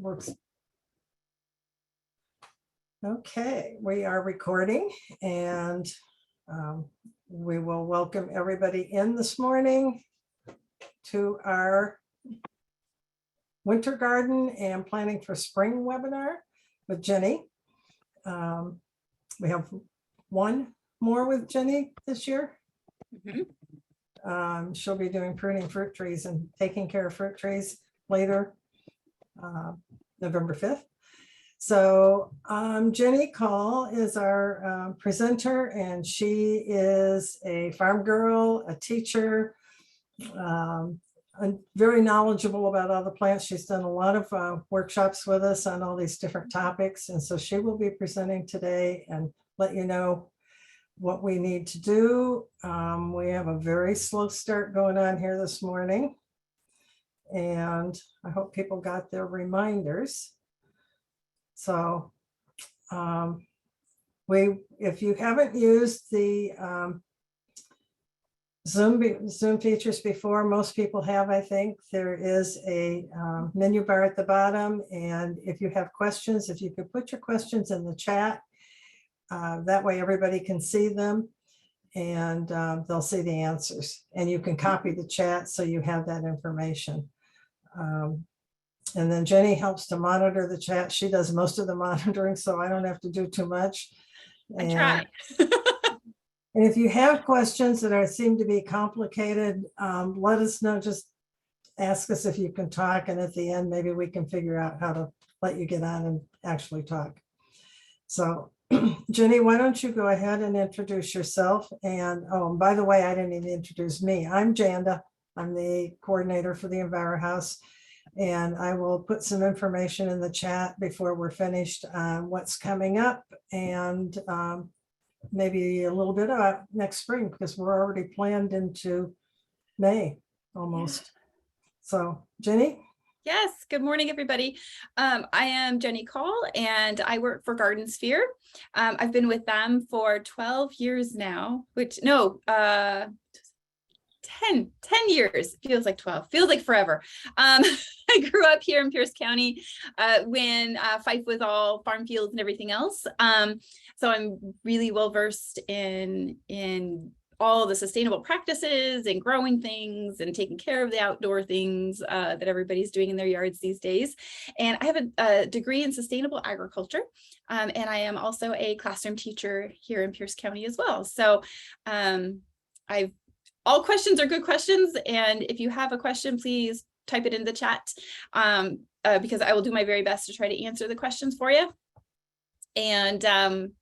Works. Okay, we are recording, and we will welcome everybody in this morning to our winter garden and planning for spring webinar with Jenny. We have one more with Jenny this year. She'll be doing pruning fruit trees and taking care of fruit trees later, November 5th. So Jenny Call is our presenter, and she is a farm girl, a teacher, and very knowledgeable about all the plants. She's done a lot of workshops with us on all these different topics. And so she will be presenting today and let you know what we need to do. We have a very slow start going on here this morning, and I hope people got their reminders. So if you haven't used the Zoom features before, most people have, I think. There is a menu bar at the bottom, and if you have questions, if you could put your questions in the chat, that way everybody can see them, and they'll see the answers, and you can copy the chat so you have that information. And then Jenny helps to monitor the chat. She does most of the monitoring, so I don't have to do too much. I try. And if you have questions that seem to be complicated, let us know. Just ask us if you can talk, and at the end, maybe we can figure out how to let you get on and actually talk. So Jenny, why don't you go ahead and introduce yourself? And oh, by the way, I didn't even introduce me. I'm Janda. I'm the coordinator for the EnviroHouse. And I will put some information in the chat before we're finished on what's coming up, and maybe a little bit about next spring, because we're already planned into May almost. Yeah. So Jenny? Yes, good morning, everybody. I am Jenny Call, and I work for Garden Sphere. I've been with them for 12 years now, which no, 10 years, feels like 12, feels like forever. I grew up here in Pierce County when Fife was all farm fields and everything else. So I'm really well versed in all the sustainable practices and growing things and taking care of the outdoor things that everybody's doing in their yards these days. And I have a degree in sustainable agriculture. And I am also a classroom teacher here in Pierce County as well. So all questions are good questions. And if you have a question, please type it in the chat, because I will do my very best to try to answer the questions for you. And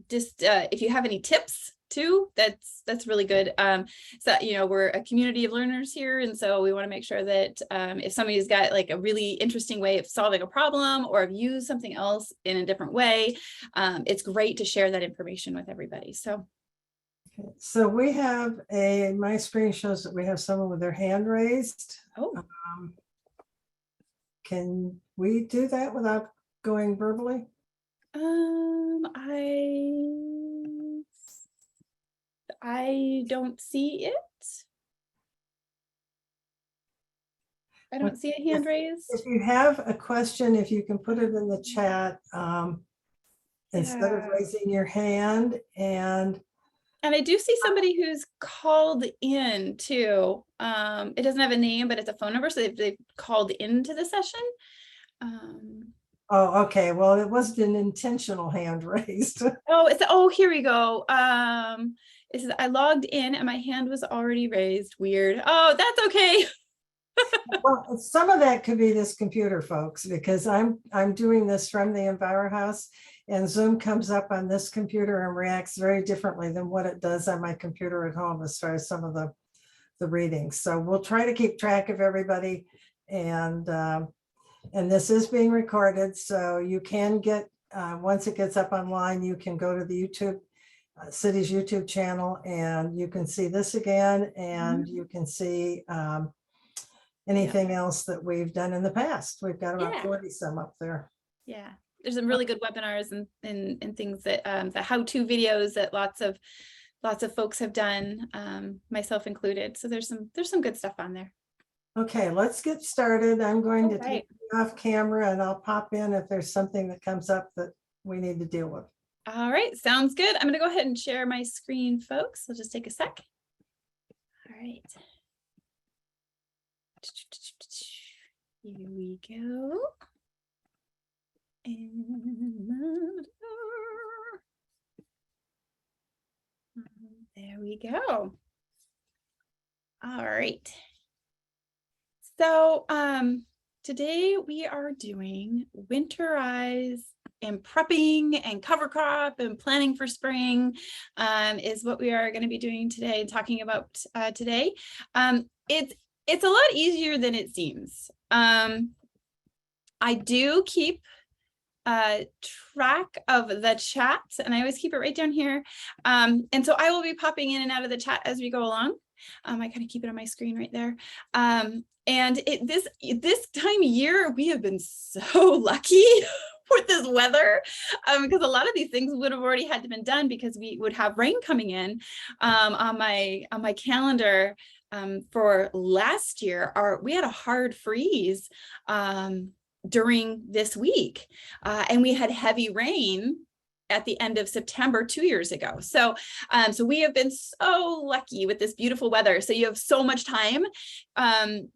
just if you have any tips too, that's really good. So, you know, we're a community of learners here. And so we want to make sure that if somebody's got like a really interesting way of solving a problem, or have used something else in a different way, it's great to share that information with everybody. So we have my screen shows that we have someone with their hand raised. Oh. Can we do that without going verbally? I don't see it. I don't see a hand raised. If you have a question, if you can put it in the chat instead of raising your hand. And I do see somebody who's called in too. It doesn't have a name, but it's a phone number. So they've called into the session. Oh, okay. Well, it wasn't an intentional hand raised. Oh, here we go. It says I logged in and my hand was already raised. Weird. Oh, that's okay. Well, some of that could be this computer, folks, because I'm doing this from the EnviroHouse, and Zoom comes up on this computer and reacts very differently than what it does on my computer at home as far as some of the readings. So we'll try to keep track of everybody, and this is being recorded, so you can get once it gets up online, you can go to the city's YouTube channel, and you can see this again, and you can see anything else that we've done in the past. We've got about 40 some up there. Yeah, there's some really good webinars and things that the how-to videos that lots of folks have done, myself included. So there's some good stuff on there. Okay, let's get started. I'm going to Okay. take you off camera and I'll pop in if there's something that comes up that we need to deal with. All right, sounds good. I'm going to go ahead and share my screen, folks. I'll just take a sec. All right. Here we go. And there we go. All right. So today we are doing winterize and prepping and cover crop and planning for spring is what we are going to be doing today and talking about today. It's a lot easier than it seems. I do keep track of the chat and I always keep it right down here. And so I will be popping in and out of the chat as we go along. I kind of keep it on my screen right there. And this time of year, we have been so lucky with this weather because a lot of these things would have already had to been done because we would have rain coming in on my calendar for last year. We had a hard freeze during this week and we had heavy rain at the end of September 2 years ago. So we have been so lucky with this beautiful weather. So you have so much time,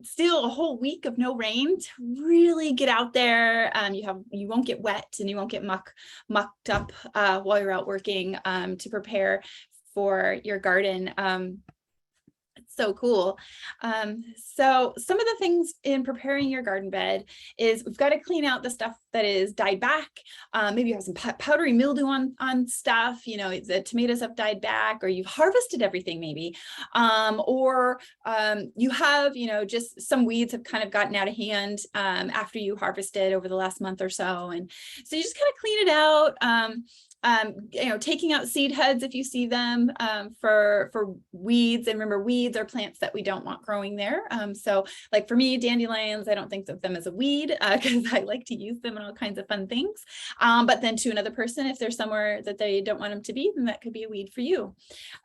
still a whole week of no rain to really get out there. You won't get wet and you won't get mucked up while you're out working to prepare for your garden. It's so cool. So some of the things in preparing your garden bed is we've got to clean out the stuff that is dyed back. Maybe you have some powdery mildew on stuff, you know, the tomatoes have dyed back, or you've harvested everything maybe. Or you have, you know, just some weeds have kind of gotten out of hand after you harvested over the last month or so. And so you just kind of clean it out. You know, taking out seed heads if you see them for weeds. And remember, weeds are plants that we don't want growing there. So like for me, dandelions, I don't think of them as a weed because I like to use them in all kinds of fun things. But then to another person, if they're somewhere that they don't want them to be, then that could be a weed for you.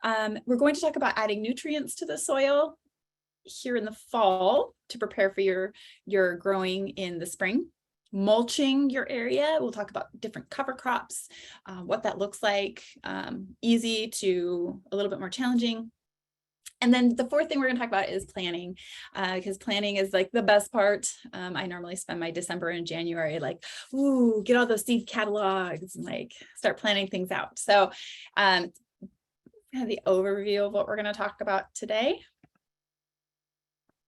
We're going to talk about adding nutrients to the soil here in the fall to prepare for your growing in the spring. Mulching your area. We'll talk about different cover crops, what that looks like, easy to a little bit more challenging. And then the fourth thing we're going to talk about is planning, because planning is like the best part. I normally spend my December and January like, ooh, get all those seed catalogs and like start planning things out. So kind of the overview of what we're going to talk about today.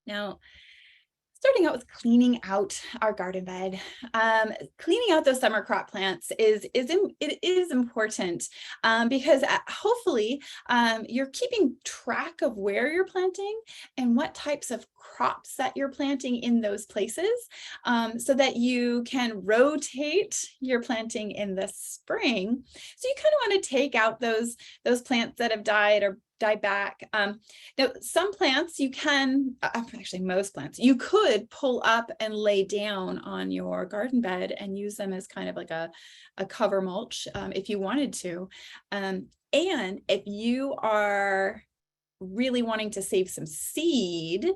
Now, starting out with cleaning out our garden bed. Cleaning out those summer crop plants is important because hopefully you're keeping track of where you're planting and what types of crops that you're planting in those places so that you can rotate your planting in the spring. So you kind of want to take out those plants that have died or die back. Now, some plants you can, actually most plants, you could pull up and lay down on your garden bed and use them as kind of like a cover mulch if you wanted to. And if you are really wanting to save some seed,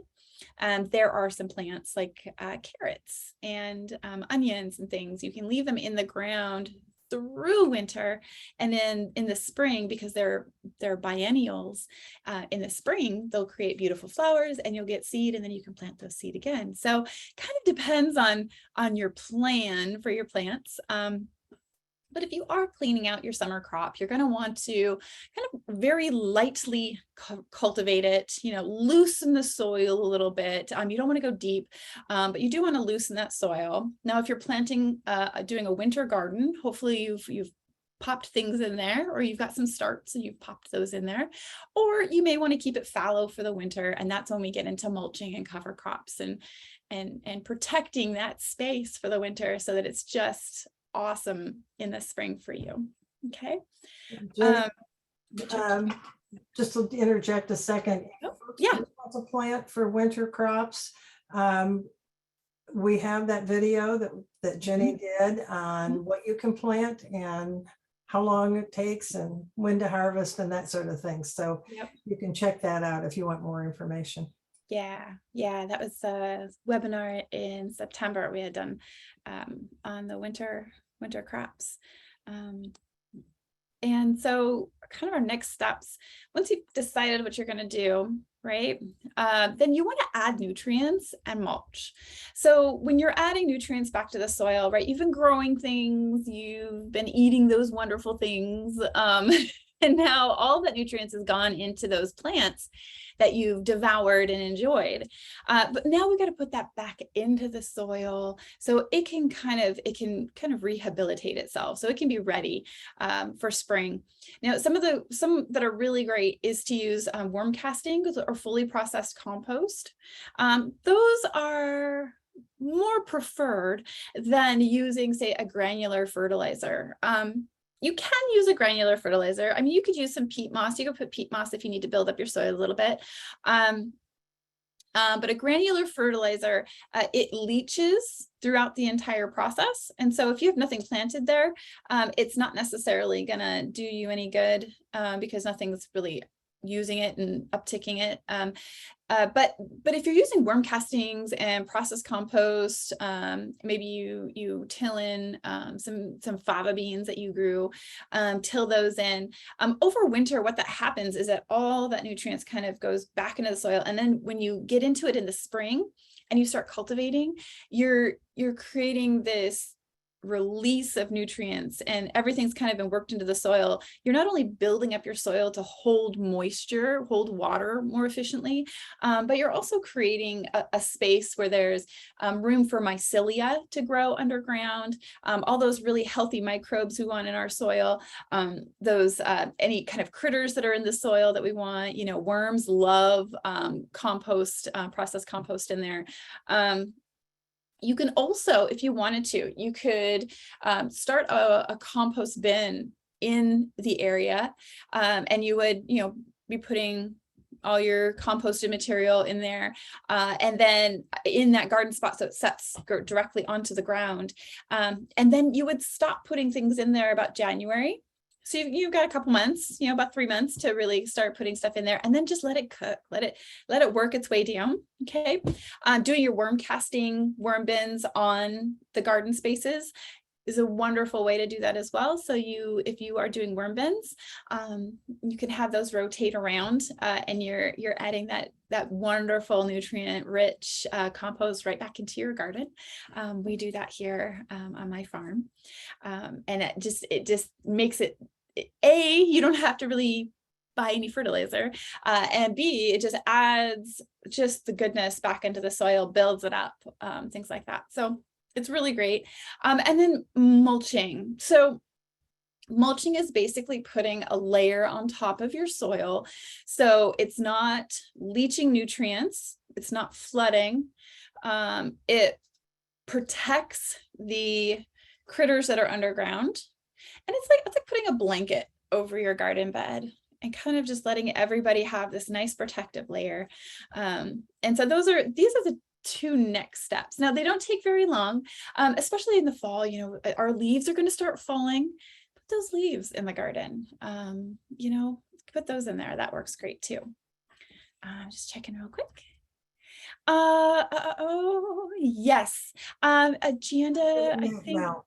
there are some plants like carrots and onions and things. You can leave them in the ground through winter, and then in the spring, because they're biennials, in the spring they'll create beautiful flowers and you'll get seed, and then you can plant those seed again. So kind of depends on your plan for your plants. But if you are cleaning out your summer crop, you're going to want to kind of very lightly cultivate it, you know, loosen the soil a little bit. You don't want to go deep, but you do want to loosen that soil. Now, if you're planting, doing a winter garden, hopefully you've popped things in there, or you've got some starts and you've popped those in there, or you may want to keep it fallow for the winter. And that's when we get into mulching and cover crops and protecting that space for the winter so that it's just awesome in the spring for you. Okay. Just to interject a second. Yeah. A plant for winter crops. We have that video that Jenny did on what you can plant and how long it takes and when to harvest and that sort of thing. So you can check that out if you want more information. Yeah, that was a webinar in September we had done on the winter crops. And so kind of our next steps, once you've decided what you're going to do, right, then you want to add nutrients and mulch. So when you're adding nutrients back to the soil, right, you've been growing things, you've been eating those wonderful things, and now all that nutrients has gone into those plants that you've devoured and enjoyed. But now we've got to put that back into the soil so it can kind of rehabilitate itself, so it can be ready for spring. Now, some that are really great is to use worm castings or fully processed compost. Those are more preferred than using, say, a granular fertilizer. You can use a granular fertilizer. I mean, you could use some peat moss. You could put peat moss if you need to build up your soil a little bit. But a granular fertilizer, it leaches throughout the entire process. And so if you have nothing planted there, it's not necessarily going to do you any good because nothing's really using it and upticking it. But if you're using worm castings and processed compost, maybe you till in some fava beans that you grew, till those in. Over winter, what that happens is that all that nutrients kind of goes back into the soil. And then when you get into it in the spring and you start cultivating, you're creating this release of nutrients, and everything's kind of been worked into the soil. You're not only building up your soil to hold moisture, hold water more efficiently, but you're also creating a space where there's room for mycelia to grow underground, all those really healthy microbes we want in our soil, those any kind of critters that are in the soil that we want. You know, worms love compost, processed compost in there. You can also, if you wanted to, you could start a compost bin in the area, and you would, be putting all your composted material in there, and then in that garden spot, so it sets directly onto the ground, and then you would stop putting things in there about January. So you've got a couple months, about 3 months to really start putting stuff in there, and then just let it cook, let it work its way down. Okay. Doing your worm casting, worm bins on the garden spaces is a wonderful way to do that as well. So if you are doing worm bins, you can have those rotate around, and you're adding that wonderful nutrient rich compost right back into your garden. We do that here on my farm, and it just makes it, A, you don't have to really buy any fertilizer, and B, it just adds just the goodness back into the soil, builds it up, things like that. So it's really great. And then mulching. So mulching is basically putting a layer on top of your soil. So it's not leaching nutrients, it's not flooding. It protects the critters that are underground. And it's like putting a blanket over your garden bed and kind of just letting everybody have this nice protective layer. And so these are the 2 next steps. Now, they don't take very long, especially in the fall. Our leaves are going to start falling. Put those leaves in the garden. Put those in there. That works great too. Just checking real quick. Oh yes. Agenda, I think. No.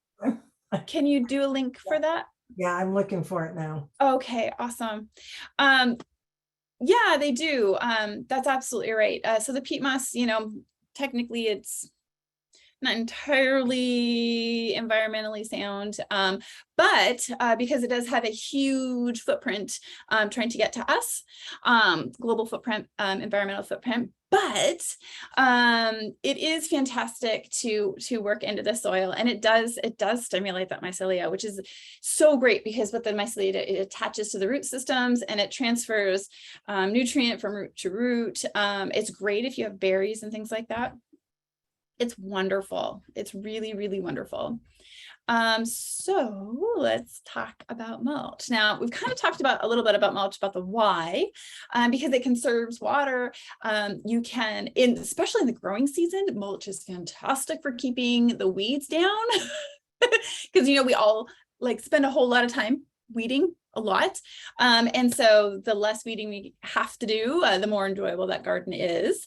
Can you do a link for that? Yeah, I'm looking for it now. Okay, awesome. Yeah, they do. That's absolutely right. So the peat moss, technically it's not entirely environmentally sound, but because it does have a huge footprint trying to get to us, global footprint, environmental footprint, but it is fantastic to work into the soil, and it does stimulate that mycelia, which is so great, because with the mycelia, it attaches to the root systems and it transfers nutrient from root to root. It's great if you have berries and things like that. It's wonderful. It's really, really wonderful. So let's talk about mulch. Now, we've kind of talked about a little bit about mulch, about the why, because it conserves water. You can, especially in the growing season, mulch is fantastic for keeping the weeds down, because we all spend a whole lot of time weeding a lot. And so the less weeding we have to do, the more enjoyable that garden is.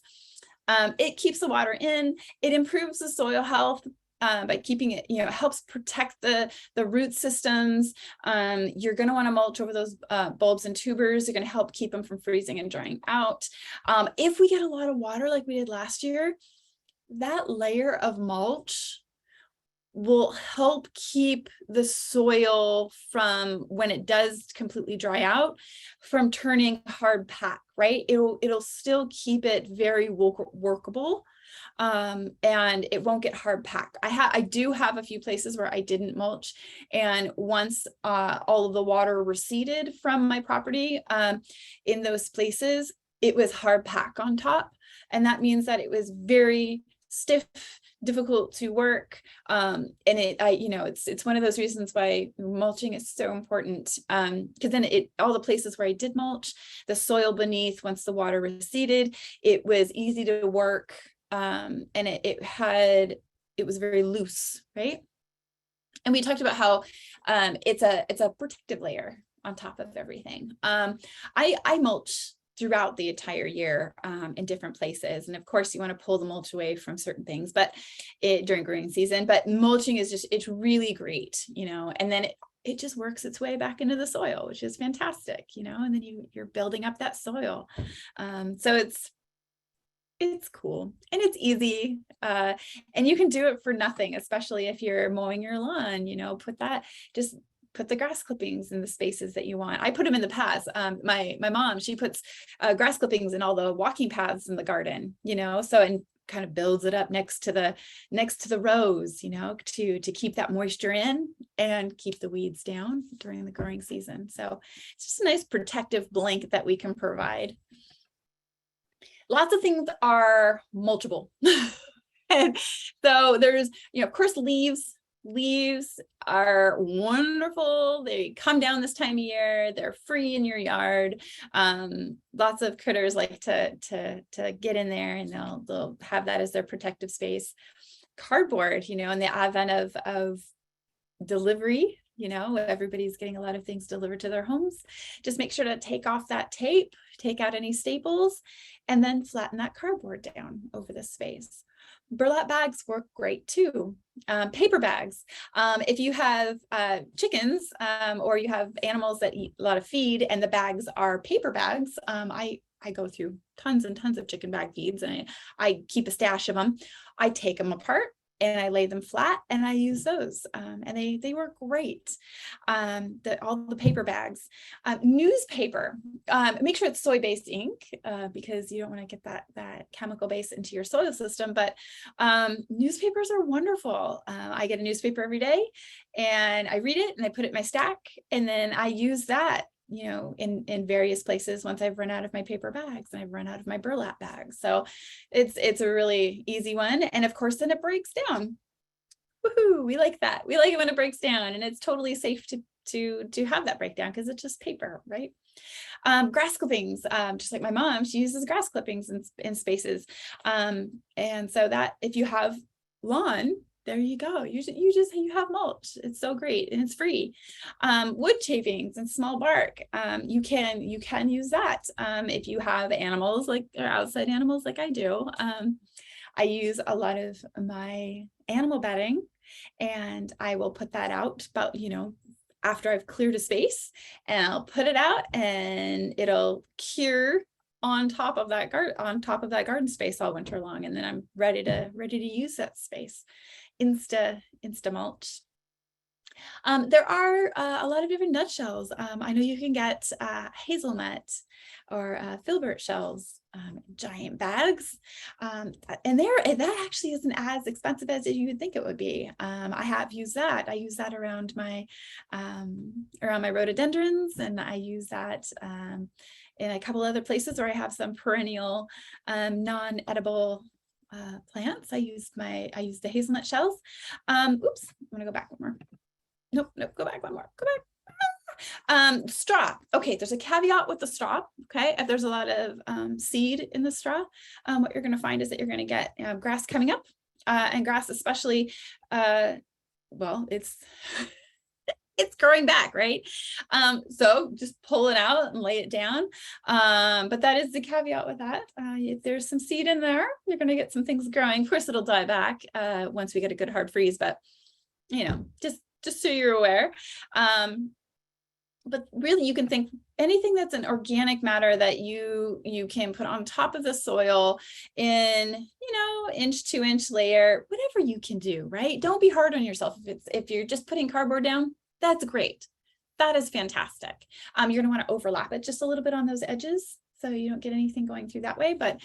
It keeps the water in, it improves the soil health by keeping it, it helps protect the root systems. You're going to want to mulch over those bulbs and tubers. You're going to help keep them from freezing and drying out. If we get a lot of water like we did last year, that layer of mulch will help keep the soil from, when it does completely dry out, from turning hard pack, right? It'll still keep it very workable, and it won't get hard pack. I do have a few places where I didn't mulch, and once all of the water receded from my property, in those places, it was hard pack on top, and that means that it was very stiff, difficult to work, and it's one of those reasons why mulching is so important, because then all the places where I did mulch, the soil beneath, once the water receded, it was easy to work, and it was very loose, right? And we talked about how it's a protective layer on top of everything. I mulch throughout the entire year in different places. And of course you want to pull the mulch away from certain things, but during growing season, but mulching is it's really great, and then it just works its way back into the soil, which is fantastic, and then you're building up that soil. So it's cool and it's easy, and you can do it for nothing, especially if you're mowing your lawn, put the grass clippings in the spaces that you want. I put them in the paths. My mom, she puts grass clippings in all the walking paths in the garden, and kind of builds it up next to the rows, to keep that moisture in and keep the weeds down during the growing season. So it's just a nice protective blanket that we can provide. Lots of things are mulchable. And so there's, of course, leaves. Leaves are wonderful. They come down this time of year. They're free in your yard. Lots of critters like to get in there, and they'll have that as their protective space. Cardboard, in the advent of delivery, everybody's getting a lot of things delivered to their homes. Just make sure to take off that tape, take out any staples, and then flatten that cardboard down over the space. Burlap bags work great too. Paper bags. If you have chickens, or you have animals that eat a lot of feed and the bags are paper bags, I go through tons and tons of chicken bag feeds, and I keep a stash of them. I take them apart and I lay them flat and I use those, and they work great. All the paper bags. Newspaper, make sure it's soy-based ink, because you don't want to get that chemical base into your soil system, but newspapers are wonderful. I get a newspaper every day and I read it and I put it in my stack, and then I use that in various places once I've run out of my paper bags and I've run out of my burlap bags. So it's a really easy one. And of course, then it breaks down. Woohoo, we like that. We like it when it breaks down, and it's totally safe to have that breakdown because it's just paper, right? Grass clippings, just like my mom, she uses grass clippings in spaces. And so that if you have lawn, there you go. You have mulch. It's so great and it's free. Wood shavings and small bark. You can use that. If you have animals or outside animals like I do. I use a lot of my animal bedding, and I will put that out about, after I've cleared a space, and I'll put it out and it'll cure on top of that garden space all winter long. And then I'm ready to use that space. Insta mulch. There are a lot of different nut shells. I know you can get hazelnut or filbert shells, giant bags, and that actually isn't as expensive as you would think it would be. I have used that. I use that around my rhododendrons, and I use that in a couple other places where I have some perennial non-edible plants. I use the hazelnut shells. Oops, I'm gonna go back one more. Nope, go back one more. Go back. Straw. Okay, there's a caveat with the straw. Okay, if there's a lot of seed in the straw, what you're going to find is that you're going to get grass coming up, and grass especially. Well, it's it's growing back, right? So just pull it out and lay it down. But that is the caveat with that. If there's some seed in there, you're going to get some things growing. Of course, it'll die back once we get a good hard freeze, but just so you're aware. But really, you can think anything that's an organic matter that you can put on top of the soil in, 1-2-inch layer, whatever you can do, right? Don't be hard on yourself. If you're just putting cardboard down, that's great. That is fantastic. You're going to want to overlap it just a little bit on those edges so you don't get anything going through that way, but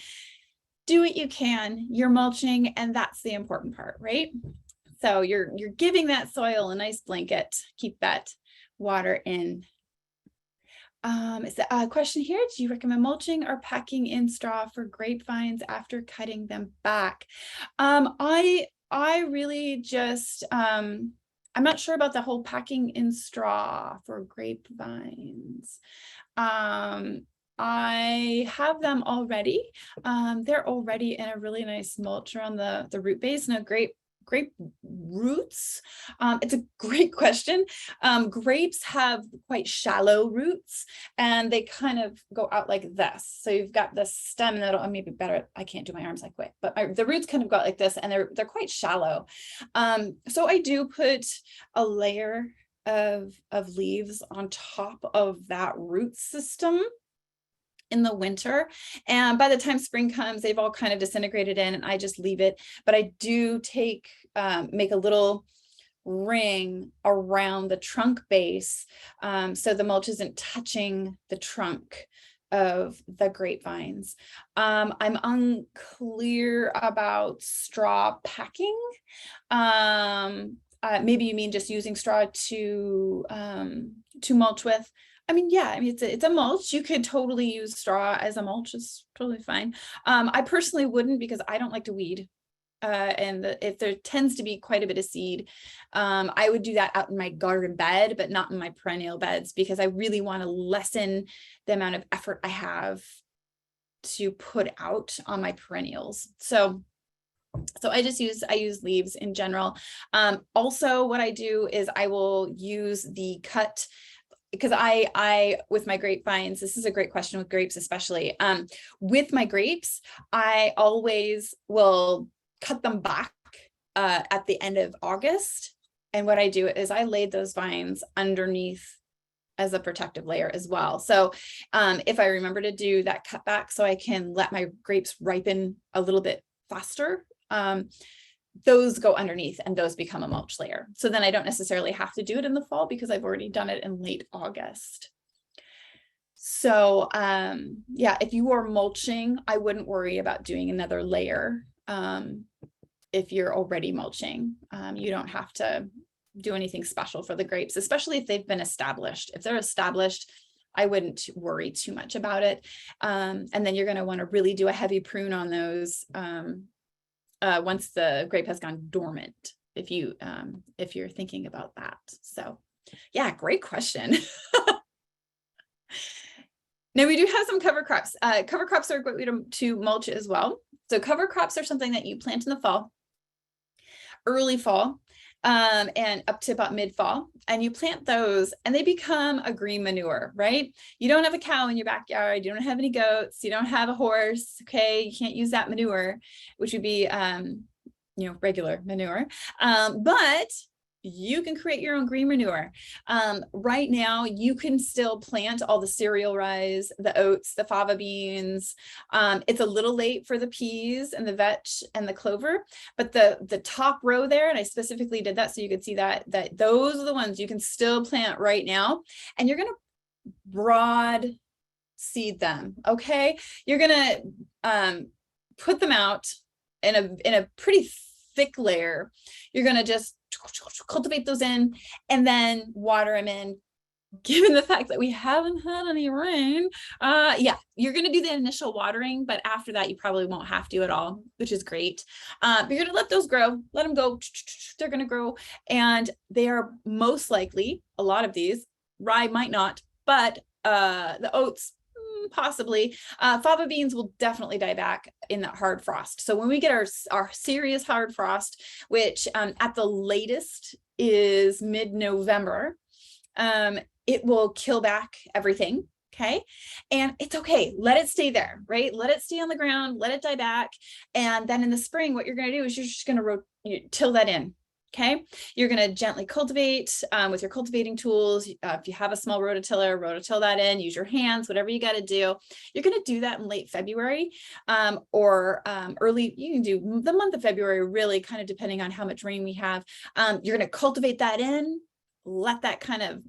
do what you can. You're mulching, and that's the important part, right? So you're giving that soil a nice blanket. Keep that water in. Is the question here, do you recommend mulching or packing in straw for grapevines after cutting them back? I really just, I'm not sure about the whole packing in straw for grapevines. I have them already. They're already in a really nice mulch around the root base. Now, grape roots. It's a great question. Grapes have quite shallow roots, and they kind of go out like this. So you've got the stem that'll maybe better. I can't do my arms like quick, but the roots kind of go out like this, and they're quite shallow. So I do put a layer of leaves on top of that root system in the winter, and by the time spring comes, they've all kind of disintegrated in, and I just leave it. But I do make a little ring around the trunk base, so the mulch isn't touching the trunk of the grapevines. I'm unclear about straw packing. Maybe you mean just using straw to mulch with. It's a mulch. You could totally use straw as a mulch. It's totally fine. I personally wouldn't, because I don't like to weed. If there tends to be quite a bit of seed, I would do that out in my garden bed, but not in my perennial beds, because I really want to lessen the amount of effort I have to put out on my perennials. So I use leaves in general. Also, what I do is I will use the cut, because I with my grapevines, this is a great question with grapes, especially with my grapes, I always will cut them back at the end of August. And what I do is I laid those vines underneath as a protective layer as well. So if I remember to do that cutback so I can let my grapes ripen a little bit faster, those go underneath and those become a mulch layer. So then I don't necessarily have to do it in the fall, because I've already done it in late August. So if you are mulching, I wouldn't worry about doing another layer. If you're already mulching, you don't have to do anything special for the grapes, especially if they've been established. If they're established, I wouldn't worry too much about it. And then you're going to want to really do a heavy prune on those once the grape has gone dormant, if you're thinking about that. So yeah, great question. Now we do have some cover crops. Cover crops are a great way to mulch as well. So cover crops are something that you plant in the fall, early fall, and up to about mid-fall, and you plant those and they become a green manure, right? You don't have a cow in your backyard, you don't have any goats, you don't have a horse, okay? You can't use that manure, which would be, regular manure, but you can create your own green manure. Right now, you can still plant all the cereal rice, the oats, the fava beans. It's a little late for the peas and the vetch and the clover, but the top row there, and I specifically did that so you could see that those are the ones you can still plant right now, and you're going to broad seed them. Okay, you're going to put them out in a pretty thick layer. You're going to just cultivate those in and then water them in. Given the fact that we haven't had any rain, you're going to do the initial watering, but after that you probably won't have to at all, which is great. You're going to let those grow, let them go. They're going to grow, and they are most likely, a lot of these, rye might not, but the oats possibly. Fava beans will definitely die back in that hard frost. So when we get our serious hard frost, which at the latest is mid-November, it will kill back everything. Okay. And it's okay. Let it stay there, right? Let it stay on the ground, let it die back. And then in the spring, what you're going to do is you're just going to till that in. Okay. You're going to gently cultivate with your cultivating tools. If you have a small rototiller, rototill that in, use your hands, whatever you got to do. You're going to do that in late February or early. You can do the month of February, really kind of depending on how much rain we have. You're going to cultivate that in, let that kind of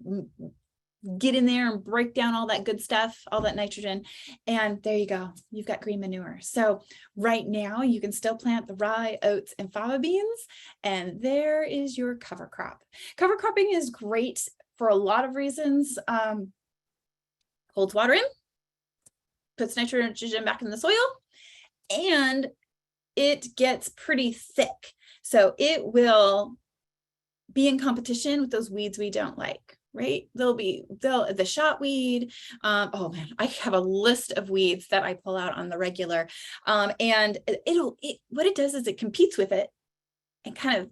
get in there and break down all that good stuff, all that nitrogen. And there you go. You've got green manure. So right now you can still plant the rye, oats, and fava beans. And there is your cover crop. Cover cropping is great for a lot of reasons. Holds water in, puts nitrogen back in the soil, and it gets pretty thick. So it will be in competition with those weeds we don't like. Right? The shotweed. Oh man, I have a list of weeds that I pull out on the regular. And what it does is it competes with it and kind of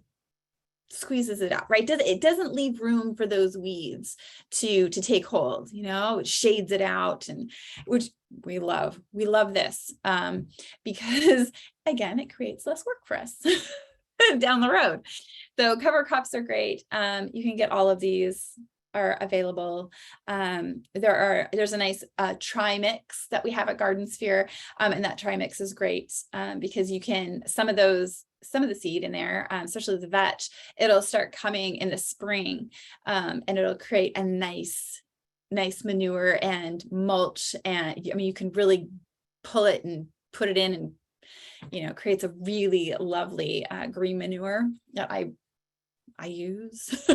squeezes it out, right? It doesn't leave room for those weeds to take hold, it shades it out, and which we love this because again, it creates less work for us down the road. So cover crops are great. You can get all of these are available. There's a nice trimix that we have at Garden Sphere, and that trimix is great because you can some of the seed in there, especially the vetch, it'll start coming in the spring, and it'll create a nice manure and mulch, and I mean you can really pull it and put it in, and creates a really lovely green manure that I use.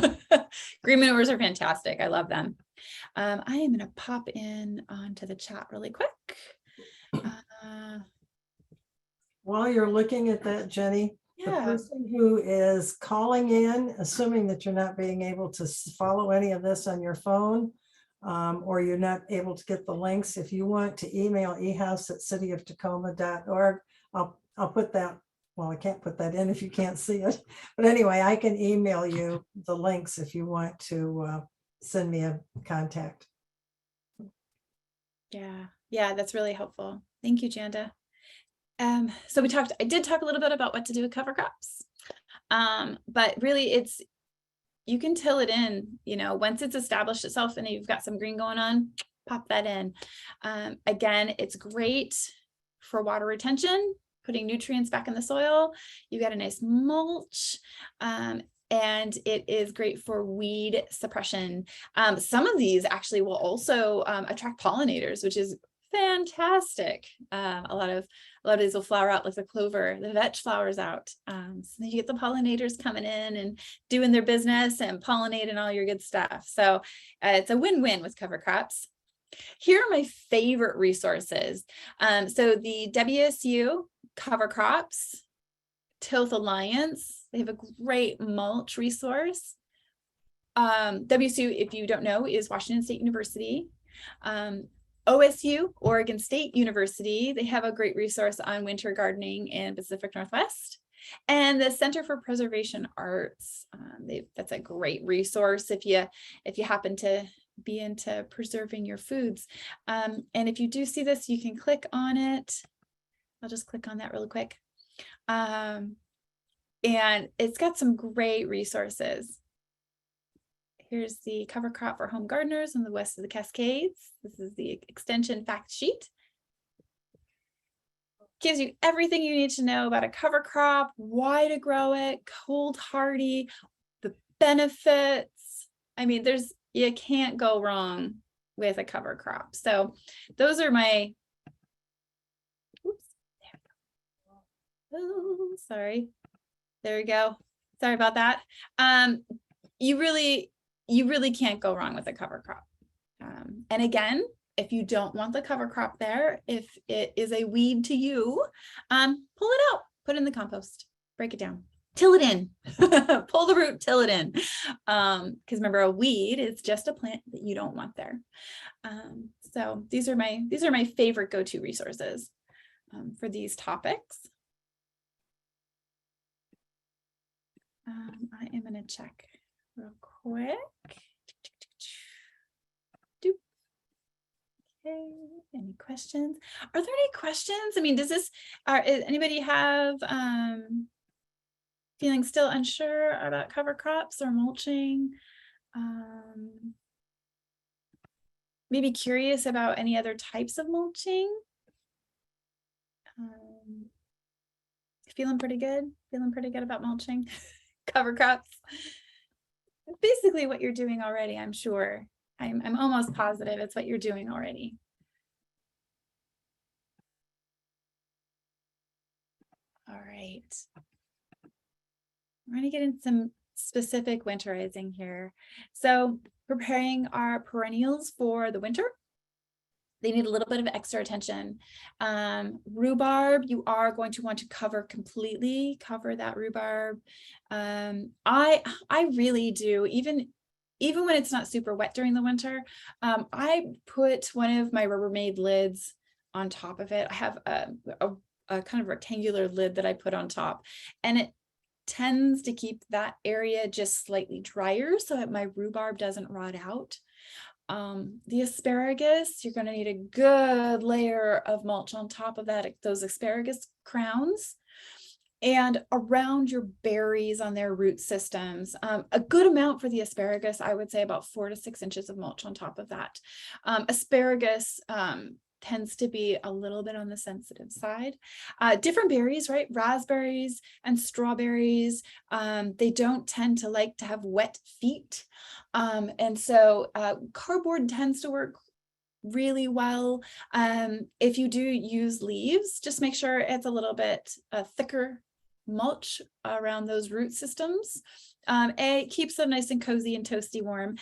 Green manures are fantastic. I love them. I am going to pop in onto the chat really quick. While you're looking at that, Jenny, the Yeah. person who is calling in, assuming that you're not being able to follow any of this on your phone, or you're not able to get the links, if you want to email ehouse@cityoftacoma.org, I'll put that. Well, I can't put that in if you can't see it, but anyway, I can email you the links if you want to send me a contact. Yeah, that's really helpful. Thank you, Janda. So I did talk a little bit about what to do with cover crops, but really you can till it in, once it's established itself and you've got some green going on, pop that in. Again, it's great for water retention, putting nutrients back in the soil. You got a nice mulch, and it is great for weed suppression. Some of these actually will also attract pollinators, which is fantastic. A lot of these will flower out like the clover, the vetch flowers out. So then you get the pollinators coming in and doing their business and pollinating all your good stuff. So it's a win-win with cover crops. Here are my favorite resources. So the WSU Cover Crops Tilth Alliance, they have a great mulch resource. WSU, if you don't know, is Washington State University. OSU, Oregon State University, they have a great resource on winter gardening in Pacific Northwest. And the Center for Preservation Arts, that's a great resource if you happen to be into preserving your foods. And if you do see this, you can click on it. I'll just click on that really quick. And it's got some great resources. Here's the cover crop for home gardeners in the west of the Cascades. This is the extension fact sheet. Gives you everything you need to know about a cover crop, why to grow it, cold hardy, the benefits. I mean, you can't go wrong with a cover crop. So those are my, oh, sorry. There we go. Sorry about that. You really can't go wrong with a cover crop. And again, if you don't want the cover crop there, if it is a weed to you, pull it out, put it in the compost, break it down, till it in, pull the root, till it in. Because remember, a weed is just a plant that you don't want there. So these are my favorite go-to resources for these topics. I am going to check real quick. Okay, any questions? Are there any questions? I mean, does this, anybody have feeling still unsure about cover crops or mulching? Maybe curious about any other types of mulching? Feeling pretty good? Feeling pretty good about mulching? Cover crops? Basically what you're doing already, I'm sure. I'm almost positive it's what you're doing already. All right. We're going to get into some specific winterizing here. So preparing our perennials for the winter, they need a little bit of extra attention. Rhubarb, you are going to want to cover completely, cover that rhubarb. I really do, even when it's not super wet during the winter, I put one of my Rubbermaid lids on top of it. I have a kind of rectangular lid that I put on top, and it tends to keep that area just slightly drier so that my rhubarb doesn't rot out. The asparagus, you're going to need a good layer of mulch on top of that, those asparagus crowns, and around your berries on their root systems. A good amount for the asparagus, I would say about 4 to 6 inches of mulch on top of that. Asparagus tends to be a little bit on the sensitive side. Different berries, right? Raspberries and strawberries, they don't tend to like to have wet feet. And so cardboard tends to work really well. If you do use leaves, just make sure it's a little bit thicker mulch around those root systems. It keeps them nice and cozy and toasty warm,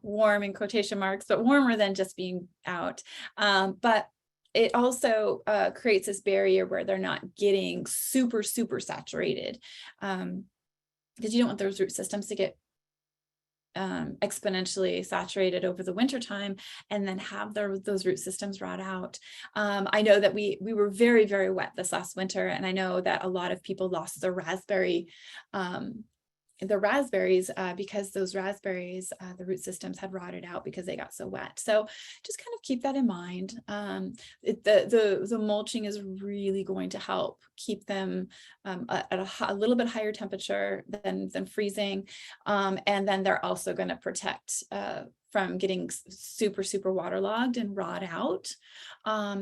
warm in quotation marks, but warmer than just being out. But it also creates this barrier where they're not getting super saturated, because you don't want those root systems to get exponentially saturated over the winter time and then have those root systems rot out. I know that we were very wet this last winter, and I know that a lot of people lost their raspberries because those raspberries, the root systems had rotted out because they got so wet. So just kind of keep that in mind. The mulching is really going to help keep them at a little bit higher temperature than freezing. And then they're also going to protect from getting super waterlogged and rot out.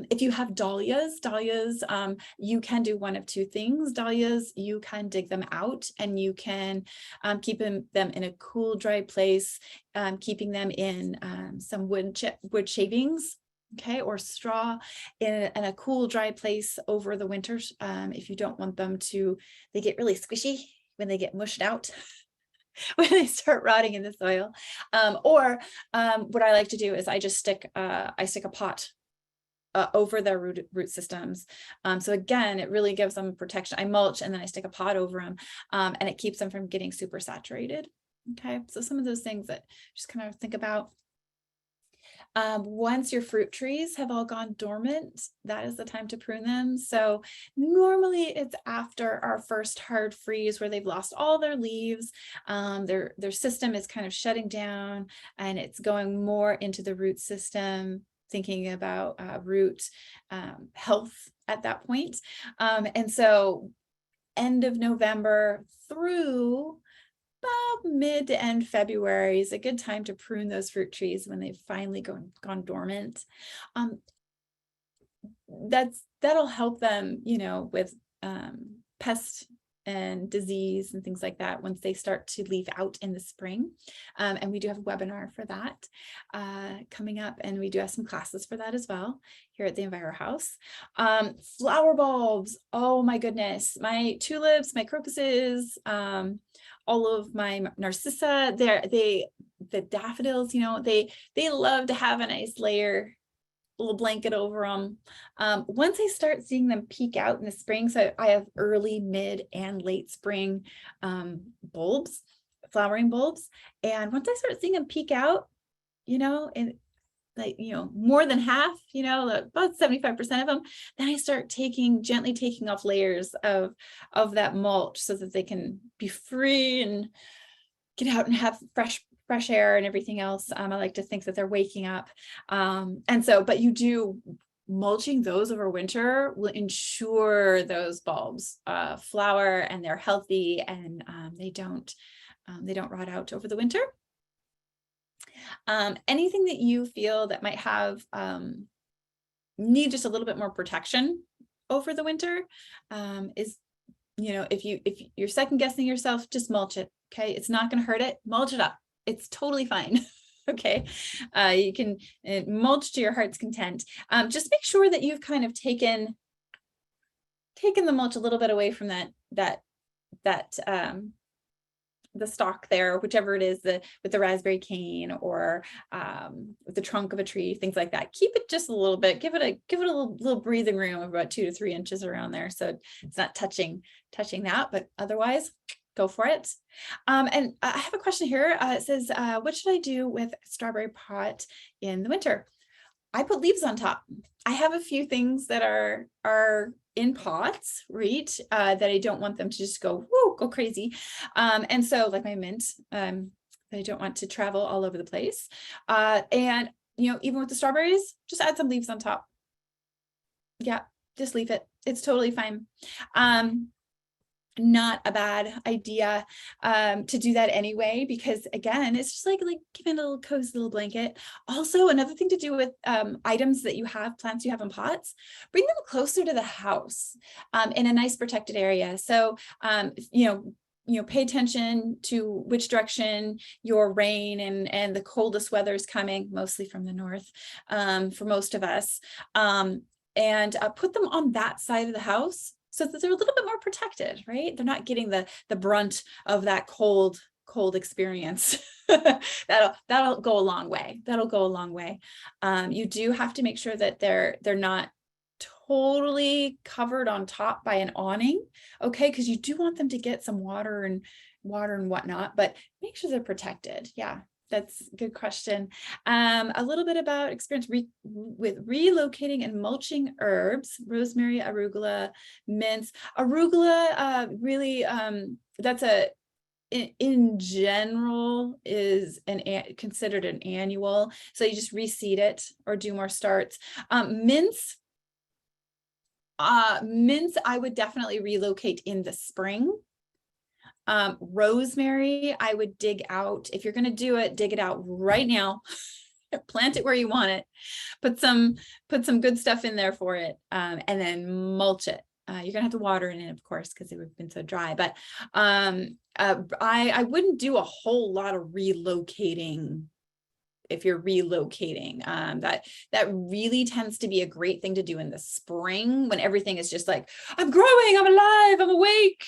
If you have dahlias, you can do one of two things. Dahlias, you can dig them out and you can keep them in a cool, dry place, keeping them in some wood shavings, okay, or straw in a cool, dry place over the winter. If you don't want them to, they get really squishy when they get mushed out. When they start rotting in the soil. Or what I like to do is I just stick a pot over their root systems. So again, it really gives them protection. I mulch and then I stick a pot over them, and it keeps them from getting super saturated. Okay, so some of those things that just kind of think about. Once your fruit trees have all gone dormant, that is the time to prune them. So normally it's after our first hard freeze where they've lost all their leaves, their system is kind of shutting down and it's going more into the root system, thinking about root health at that point. And so end of November through about mid to end February is a good time to prune those fruit trees when they've finally gone dormant. That'll help them, with pest and disease and things like that once they start to leaf out in the spring. And we do have a webinar for that coming up, and we do have some classes for that as well here at the EnviroHouse. Flower bulbs, oh my goodness, my tulips, my crocuses, all of my narcissa, the daffodils, they love to have a nice little blanket over them. Once I start seeing them peek out in the spring, so I have early, mid, and late spring bulbs, flowering bulbs, and once I start seeing them peek out, and more than half, about 75% of them, then I start gently taking off layers of that mulch so that they can be free and get out and have fresh fresh air and everything else. I like to think that they're waking up. But you do, mulching those over winter will ensure those bulbs flower and they're healthy, and they don't rot out over the winter. Anything that you feel that might have need just a little bit more protection over the winter is, if you're second guessing yourself, just mulch it. Okay, it's not going to hurt it. Mulch it up. It's totally fine. Okay, you can mulch to your heart's content. Just make sure that you've kind of taken the mulch a little bit away from that the stalk there, whichever it is, with the raspberry cane or with the trunk of a tree, things like that. Keep it just a little bit. Give it a little breathing room of about 2 to 3 inches around there, so it's not touching that. But otherwise, go for it. And I have a question here. It says, what should I do with strawberry pot in the winter? I put leaves on top. I have a few things that are in pots, right? That I don't want them to just go crazy. And so like my mint, that I don't want to travel all over the place. And even with the strawberries, just add some leaves on top. Yeah, just leave it. It's totally fine. Not a bad idea to do that anyway, because again, it's just like giving a little cozy little blanket. Also, another thing to do with items that you have, plants you have in pots, bring them closer to the house in a nice protected area. So, pay attention to which direction your rain and the coldest weather is coming, mostly from the north for most of us, and put them on that side of the house, so that they're a little bit more protected, right? They're not getting the brunt of that cold experience. That'll go a long way. You do have to make sure that they're not totally covered on top by an awning, okay? Because you do want them to get some water and whatnot, but make sure they're protected. Yeah. That's a good question. A little bit about experience with relocating and mulching herbs: rosemary, arugula, mints. Arugula, really, that's in general is considered an annual. So you just reseed it or do more starts. Mints, I would definitely relocate in the spring. Rosemary, I would dig out. If you're going to do it, dig it out right now. Plant it where you want it. Put some good stuff in there for it, and then mulch it. You're gonna have to water it in, of course, because it would have been so dry. But I wouldn't do a whole lot of relocating. If you're relocating, that really tends to be a great thing to do in the spring, when everything is just like, I'm growing, I'm alive, I'm awake.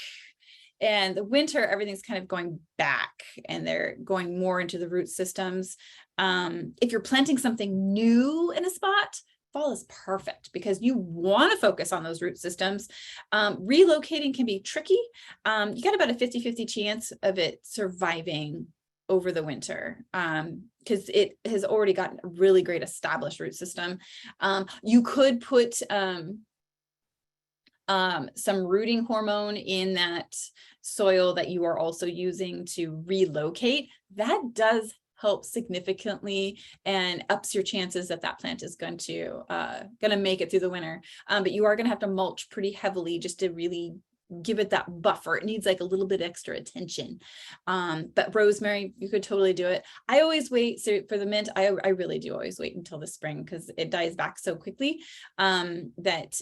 And the winter, everything's kind of going back and they're going more into the root systems. If you're planting something new in a spot, fall is perfect because you want to focus on those root systems. Relocating can be tricky. You got about a 50-50 chance of it surviving over the winter because it has already got a really great established root system. You could put some rooting hormone in that soil that you are also using to relocate. That does help significantly and ups your chances that plant is going to make it through the winter. But you are going to have to mulch pretty heavily just to really give it that buffer. It needs like a little bit extra attention. But rosemary, you could totally do it. I always wait. So for the mint, I really do always wait until the spring because it dies back so quickly that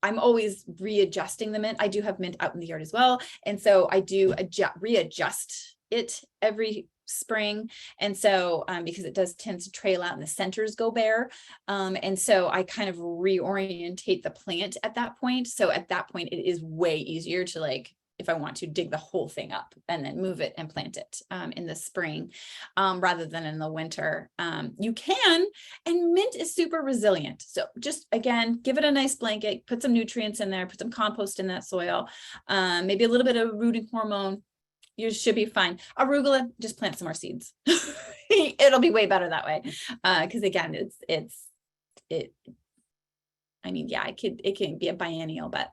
I'm always readjusting the mint. I do have mint out in the yard as well. And so I do readjust it every spring. And so because it does tend to trail out and the centers go bare. And so I kind of reorientate the plant at that point. So at that point, it is way easier to, like, if I want to, dig the whole thing up and then move it and plant it in the spring rather than in the winter. You can, and mint is super resilient. So just, again, give it a nice blanket, put some nutrients in there, put some compost in that soil, maybe a little bit of rooting hormone. You should be fine. Arugula, just plant some more seeds. It'll be way better that way. Because again, it can be a biennial, but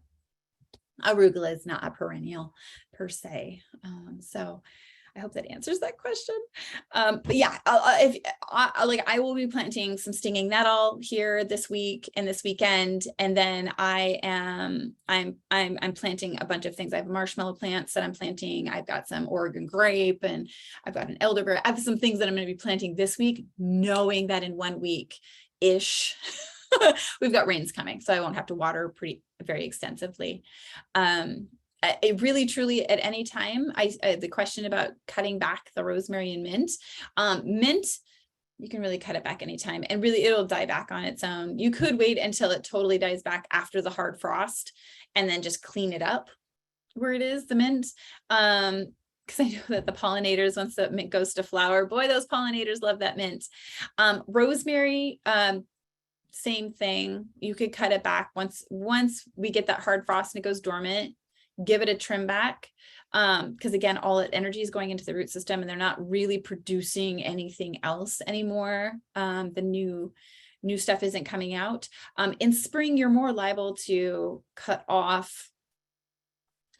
arugula is not a perennial per se. So I hope that answers that question. But yeah, I will be planting some stinging nettle here this week and this weekend, and then I'm planting a bunch of things. I have marshmallow plants that I'm planting. I've got some Oregon grape, and I've got an elderberry. I have some things that I'm going to be planting this week, knowing that in 1 week ish we've got rains coming, so I won't have to water very extensively. It really, truly, at any time, the question about cutting back the rosemary and mint, mint, you can really cut it back anytime, and really it'll die back on its own. You could wait until it totally dies back after the hard frost and then just clean it up where it is, the mint. Because I know that the pollinators, once the mint goes to flower, boy, those pollinators love that mint. Rosemary, same thing. You could cut it back once we get that hard frost and it goes dormant. Give it a trim back, because again, all that energy is going into the root system, and they're not really producing anything else anymore. The new stuff isn't coming out. In spring, you're more liable to cut off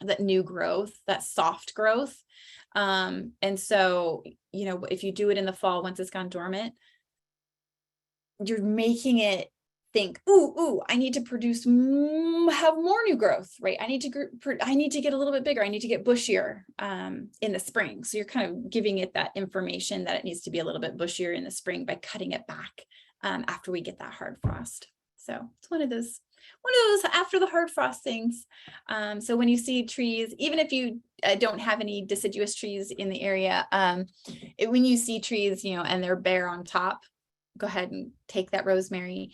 that new growth, that soft growth. And so, if you do it in the fall, once it's gone dormant, you're making it think, ooh, I need to have more new growth, right? I need to get a little bit bigger. I need to get bushier in the spring. So you're kind of giving it that information that it needs to be a little bit bushier in the spring by cutting it back after we get that hard frost. So it's one of those after the hard frost things. So when you see trees, even if you don't have any deciduous trees in the area, when you see trees, and they're bare on top, go ahead and take that rosemary,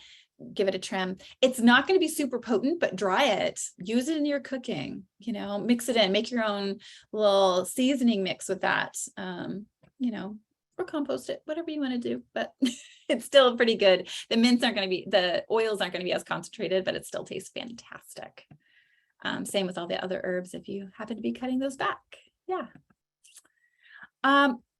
give it a trim. It's not going to be super potent, but dry it, use it in your cooking, mix it in, make your own little seasoning mix with that, or compost it, whatever you want to do, but it's still pretty good. The oils aren't going to be as concentrated, but it still tastes fantastic. Same with all the other herbs, if you happen to be cutting those back. Yeah.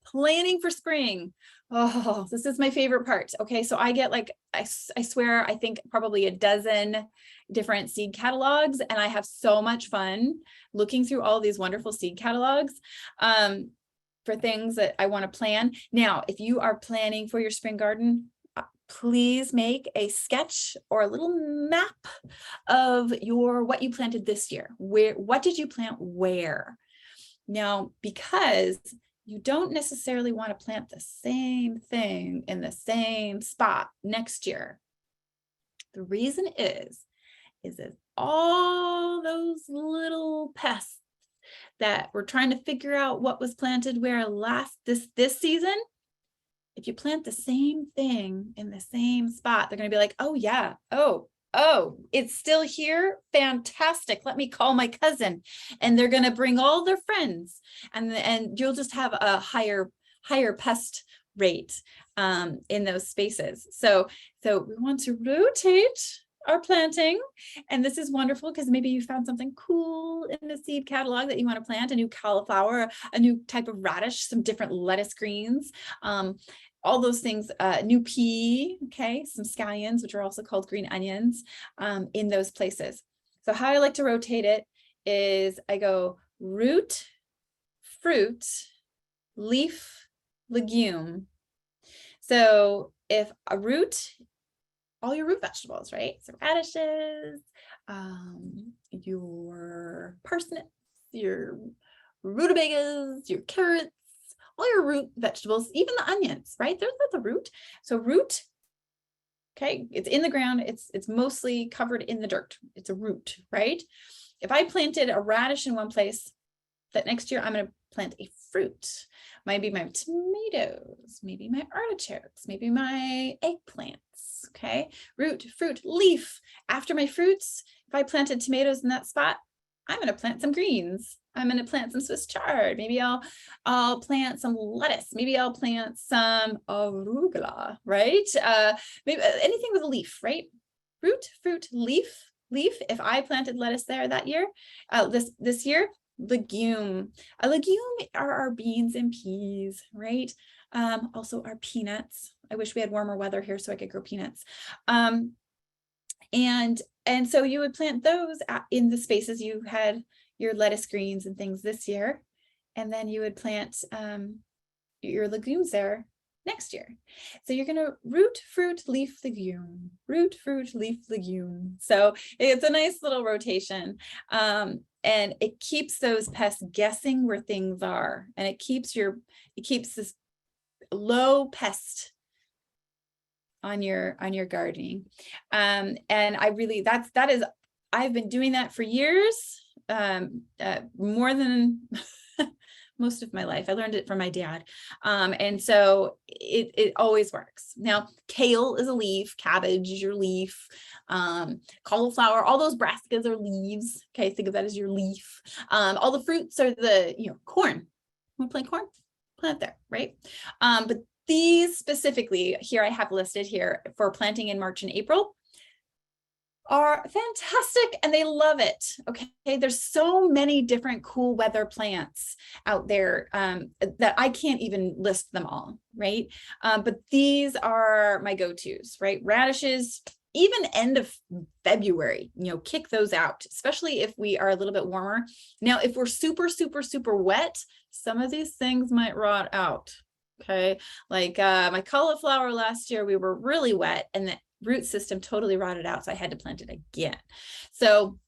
Planning for spring. Oh, this is my favorite part. Okay, so I get I swear, I think probably a dozen different seed catalogs, and I have so much fun looking through all these wonderful seed catalogs for things that I want to plan. Now, if you are planning for your spring garden, please make a sketch or a little map of what you planted this year. What did you plant where? Now, because you don't necessarily want to plant the same thing in the same spot next year. The reason is that all those little pests that we're trying to figure out what was planted where this season, if you plant the same thing in the same spot, they're going to be like, oh yeah, oh, it's still here. Fantastic. Let me call my cousin, and they're going to bring all their friends, and you'll just have a higher pest rate in those spaces. So we want to rotate our planting, and this is wonderful because maybe you found something cool in the seed catalog that you want to plant, a new cauliflower, a new type of radish, some different lettuce greens, all those things, new pea, okay, some scallions, which are also called green onions, in those places. So how I like to rotate it is I go root, fruit, leaf, legume. So if a root, all your root vegetables, right? So radishes, your parsnips, your rutabagas, your carrots, all your root vegetables, even the onions, right? They're the root. So root, okay, it's in the ground. It's mostly covered in the dirt. It's a root, right? If I planted a radish in one place, that next year I'm going to plant a fruit. Maybe my tomatoes, maybe my artichokes, maybe my eggplants, okay? Root, fruit, leaf. After my fruits, if I planted tomatoes in that spot, I'm going to plant some greens. I'm going to plant some Swiss chard. Maybe I'll plant some lettuce. Maybe I'll plant some arugula, right? Maybe anything with a leaf, right? Root, fruit, leaf. If I planted lettuce there that year, this year, legume. A legume are our beans and peas, right? Also our peanuts. I wish we had warmer weather here so I could grow peanuts. And so you would plant those in the spaces you had your lettuce greens and things this year. And then you would plant your legumes there next year. So you're going to root, fruit, leaf, legume, root, fruit, leaf, legume. So it's a nice little rotation. And it keeps those pests guessing where things are. And it keeps this low pest on your gardening. And I really, I've been doing that for years, more than most of my life. I learned it from my dad. And so it always works. Now, kale is a leaf, cabbage is your leaf, cauliflower, all those brassicas are leaves. Okay, think of that as your leaf. All the fruits are corn. Want to plant corn? Plant there, right? But these specifically here I have listed here for planting in March and April are fantastic and they love it. Okay, there's so many different cool weather plants out there that I can't even list them all, right? But these are my go-tos, right? Radishes, even end of February, kick those out, especially if we are a little bit warmer. Now, if we're super, super, super wet, some of these things might rot out. Okay, like my cauliflower last year, we were really wet and the root system totally rotted out, so I had to plant it again. So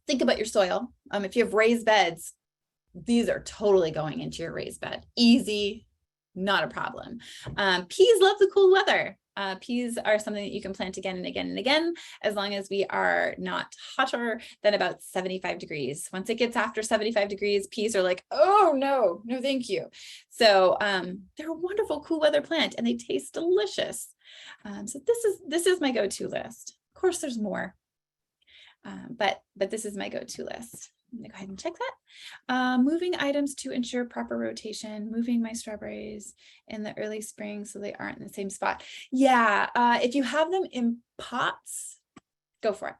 think about your soil. If you have raised beds, these are totally going into your raised bed. Easy, not a problem. Peas love the cool weather. Peas are something that you can plant again and again and again, as long as we are not hotter than about 75 degrees. Once it gets after 75 degrees, peas are like, oh no, no, thank you. So they're a wonderful cool weather plant and they taste delicious. So this is my go-to list. Of course, there's more, but this is my go-to list. I'm gonna go ahead and check that. Moving items to ensure proper rotation, moving my strawberries in the early spring so they aren't in the same spot. Yeah, if you have them in pots, go for it.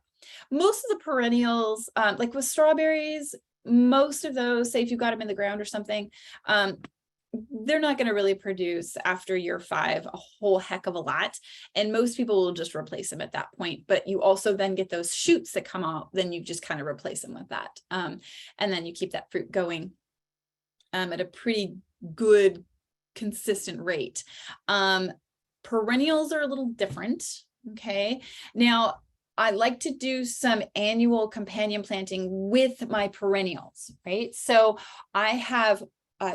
Most of the perennials, like with strawberries, most of those, say if you got them in the ground or something, they're not going to really produce after year 5 a whole heck of a lot. And most people will just replace them at that point. But you also then get those shoots that come out, then you just kind of replace them with that. And then you keep that fruit going at a pretty good, consistent rate. Perennials are a little different. Okay. Now, I like to do some annual companion planting with my perennials, right? So I have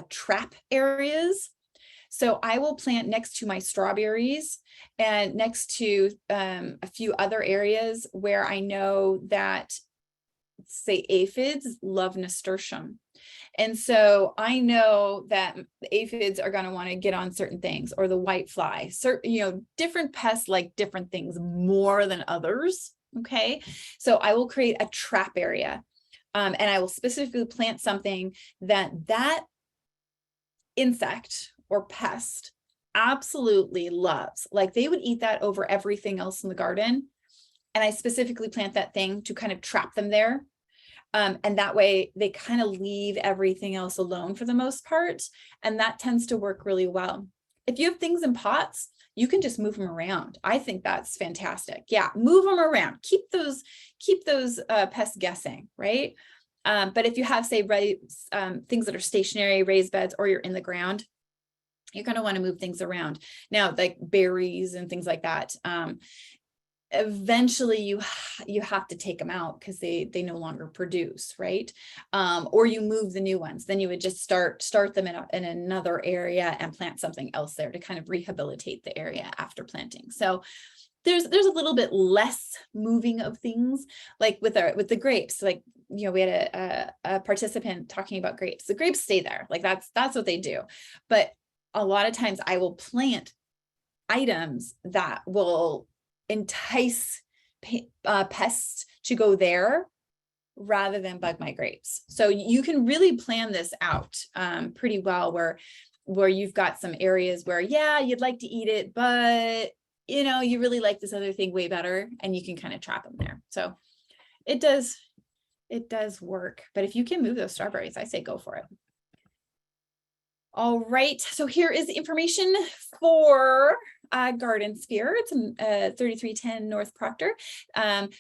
trap areas. So I will plant next to my strawberries and next to a few other areas where I know that, say, aphids love nasturtium. And so I know that the aphids are going to want to get on certain things, or the whitefly, different pests like different things more than others. Okay. So I will create a trap area and I will specifically plant something that insect or pest absolutely loves. Like they would eat that over everything else in the garden. And I specifically plant that thing to kind of trap them there. And that way they kind of leave everything else alone for the most part. And that tends to work really well. If you have things in pots, you can just move them around. I think that's fantastic. Yeah, move them around. Keep those pests guessing, right? But if you have, say, things that are stationary, raised beds, or you're in the ground, you're going to want to move things around. Now, like berries and things like that, eventually you have to take them out because they no longer produce, right? Or you move the new ones. Then you would just start them in another area and plant something else there to kind of rehabilitate the area after planting. So there's a little bit less moving of things, like with the grapes. Like, we had a participant talking about grapes. The grapes stay there, like that's what they do. But a lot of times I will plant items that will entice pests to go there rather than bug my grapes. So you can really plan this out pretty well, where you've got some areas where, yeah, you'd like to eat it, but you really like this other thing way better, and you can kind of trap them there. So it does work. But if you can move those strawberries, I say go for it. All right, so here is the information for Garden Sphere. It's 3310 North Proctor.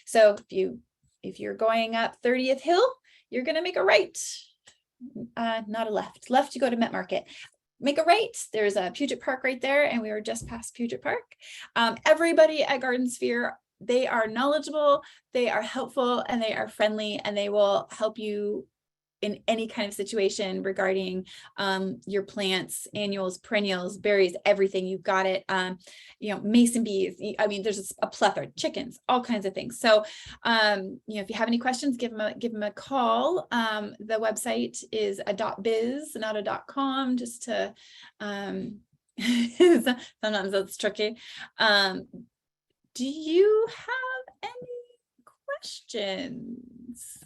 So if you're going up 30th Hill, you're going to make a right. not a left you go to Met Market. Make a right, there's a Puget Park right there, and we were just past Puget Park. Everybody at Garden Sphere, they are knowledgeable, they are helpful, and they are friendly, and they will help you in any kind of situation regarding your plants, annuals, perennials, berries, everything. You've got it. Mason bees. I mean, there's a plethora, chickens, all kinds of things. So, if you have any questions, give them a call. The website is a .biz, not a .com, just to, sometimes that's tricky. Do you have any questions?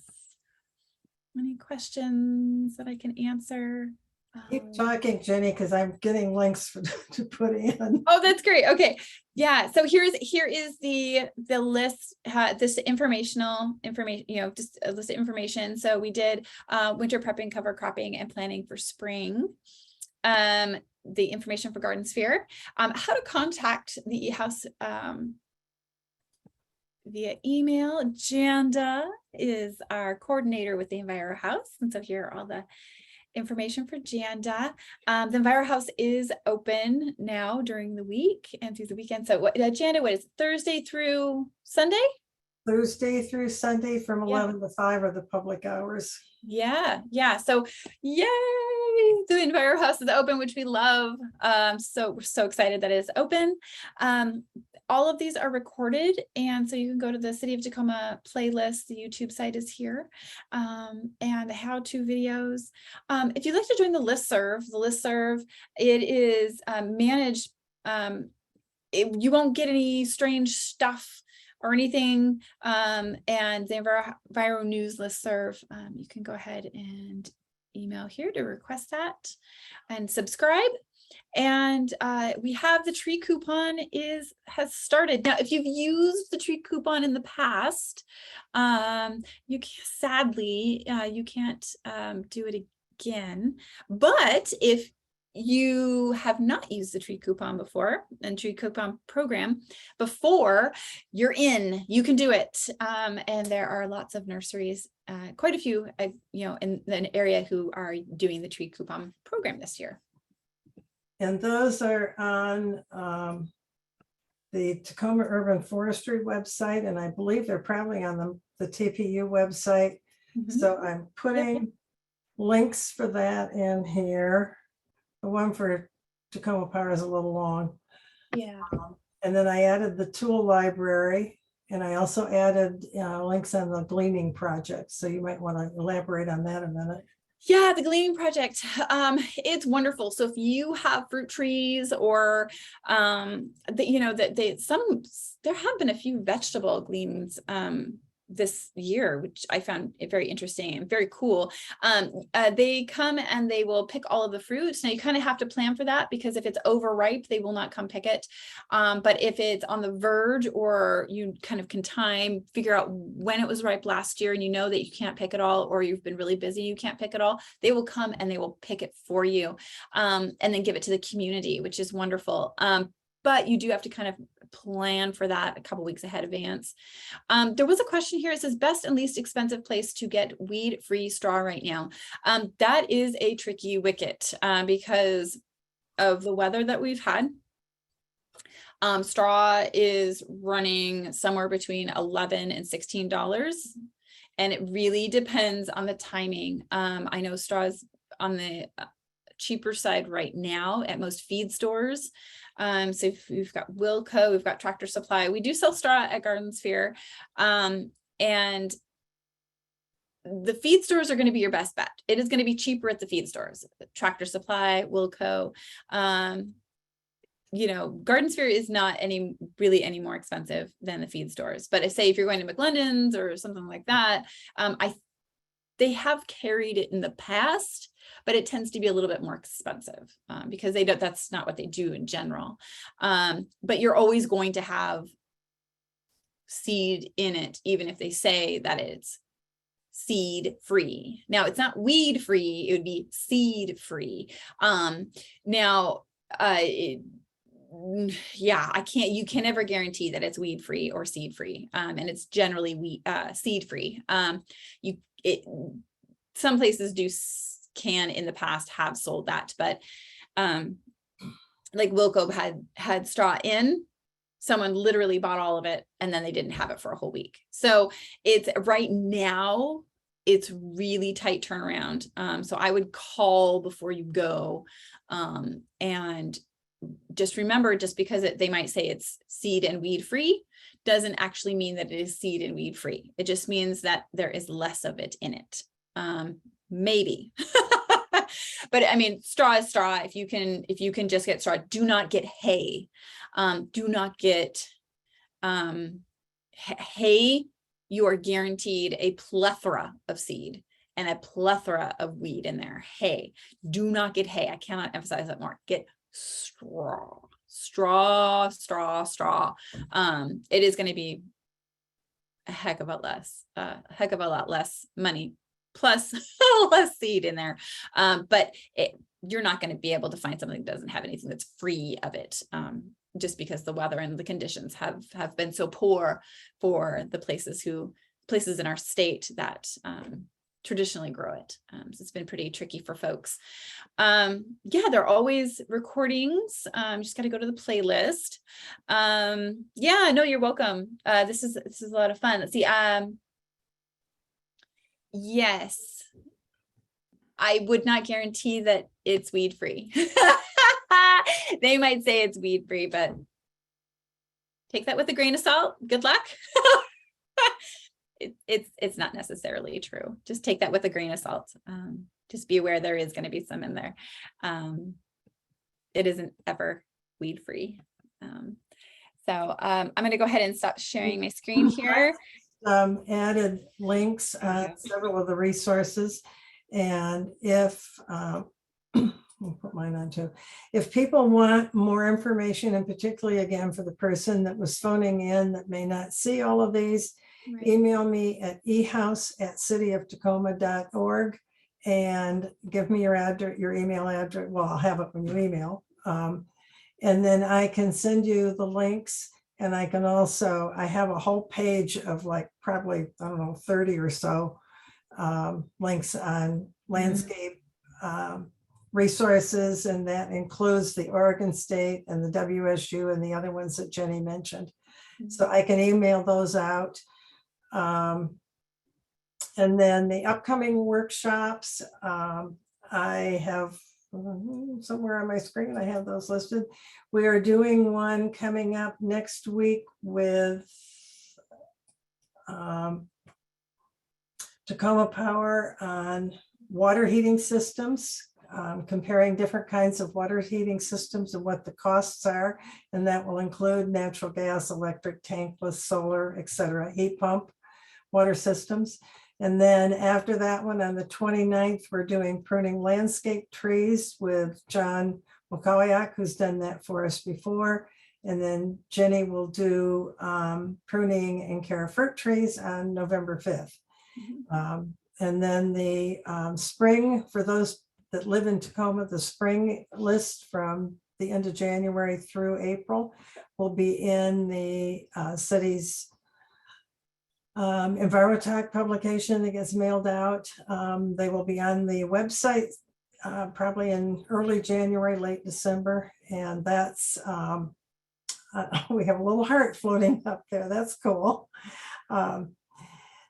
Any questions that I can answer? Keep talking, Jenny, because I'm getting links to put in. Oh, that's great. Okay. Yeah. So here is the list, this information, just a list of information. So we did winter prepping, cover cropping, and planning for spring. The information for Garden Sphere, how to contact the eHouse via email. Janda is our coordinator with the EnviroHouse. And so here are all the information for Janda. The EnviroHouse is open now during the week and through the weekend. So Janda, what is it, Thursday through Sunday? Thursday through Sunday from 11 to 5 are the public hours. Yeah. So yay, the EnviroHouse is open, which we love. So we're so excited that it is open. All of these are recorded, and so you can go to the City of Tacoma playlist. The YouTube site is here, and the how-to videos. If you'd like to join the listserv, it is managed. You won't get any strange stuff or anything. And the Enviro News listserv, you can go ahead and email here to request that and subscribe. And we have the tree coupon has started. Now, if you've used the tree coupon in the past, sadly, you can't do it again. But if you have not used the tree coupon before and tree coupon program before, you're in, you can do it. And there are lots of nurseries, quite a few, in the area who are doing the tree coupon program this year. And those are on the Tacoma Urban Forestry website, and I believe they're probably on the TPU website. So I'm putting links for that in here. The one for Tacoma Power is a little long. Yeah. And then I added the tool library, and I also added links on the gleaning project. So you might want to elaborate on that a minute. Yeah, the gleaning project, it's wonderful. So if you have fruit trees or, there have been a few vegetable gleanings this year, which I found it very interesting and very cool. They come and they will pick all of the fruits. Now you kind of have to plan for that, because if it's overripe, they will not come pick it. But if it's on the verge, or you kind of can figure out when it was ripe last year, and you know that you can't pick it all, or you've been really busy, you can't pick it all, they will come and they will pick it for you, and then give it to the community, which is wonderful. But you do have to kind of plan for that a couple weeks ahead of advance. There was a question here. It says best and least expensive place to get weed-free straw right now. That is a tricky wicket because of the weather that we've had. Straw is running somewhere between $11 and $16, and it really depends on the timing. I know straw is on the cheaper side right now at most feed stores. So if we've got Wilco, we've got Tractor Supply. We do sell straw at Garden Sphere. And the feed stores are going to be your best bet. It is going to be cheaper at the feed stores. Tractor Supply, Wilco. Garden Sphere is not really any more expensive than the feed stores. But if you're going to McLendon's or something like that, they have carried it in the past, but it tends to be a little bit more expensive because that's not what they do in general. But you're always going to have seed in it, even if they say that it's seed free. Now it's not weed free, it would be seed free. You can never guarantee that it's weed free or seed free. And it's generally seed free. Some places do can in the past have sold that, but like Wilco had straw in, someone literally bought all of it and then they didn't have it for a whole week. So it's right now, it's really tight turnaround. So I would call before you go. And just remember, just because they might say it's seed and weed free, doesn't actually mean that it is seed and weed free. It just means that there is less of it in it. Maybe. But I mean, straw is straw. If you can just get straw, do not get hay. Do not get hay. You are guaranteed a plethora of seed and a plethora of weed in there. Hay. Do not get hay. I cannot emphasize that more. Get straw. Straw. It is going to be a heck of a lot less money, plus less seed in there. But you're not going to be able to find something that doesn't have anything that's free of it, just because the weather and the conditions have been so poor for the places in our state that traditionally grow it. So it's been pretty tricky for folks. Yeah, they're always recordings. Just got to go to the playlist. Yeah, no, you're welcome. This is a lot of fun. Let's see. Yes, I would not guarantee that it's weed free. They might say it's weed free, but take that with a grain of salt. Good luck. It's not necessarily true. Just take that with a grain of salt. Just be aware there is going to be some in there. It isn't ever weed free. So I'm going to go ahead and stop sharing my screen here. Added links on several of the resources, and if I'll put mine on too. If people want more information, and particularly again for the person that was phoning in that may not see all of these, right, email me at ehhouse@cityoftacoma.org and give me your address, your email address. Well, I'll have it when you email, and then I can send you the links. And I can also, I have a whole page of like probably, I don't know, 30 or so links on landscape resources, and that includes the Oregon State and the WSU and the other ones that Jenny mentioned. So I can email those out. And then the upcoming workshops, I have somewhere on my screen, I have those listed. We are doing one coming up next week with Tacoma Power on water heating systems, comparing different kinds of water heating systems and what the costs are. And that will include natural gas, electric, tankless, solar, etc., heat pump, water systems. And then after that one, on the 29th, we're doing pruning landscape trees with John Wakawiak, who's done that for us before. And then Jenny will do pruning and care of fruit trees on November 5th. And then the spring, for those that live in Tacoma, the spring list from the end of January through April will be in the city's EnviroHouse publication that gets mailed out. They will be on the website probably in early January, late December. And that's, we have a little heart floating up there. That's cool.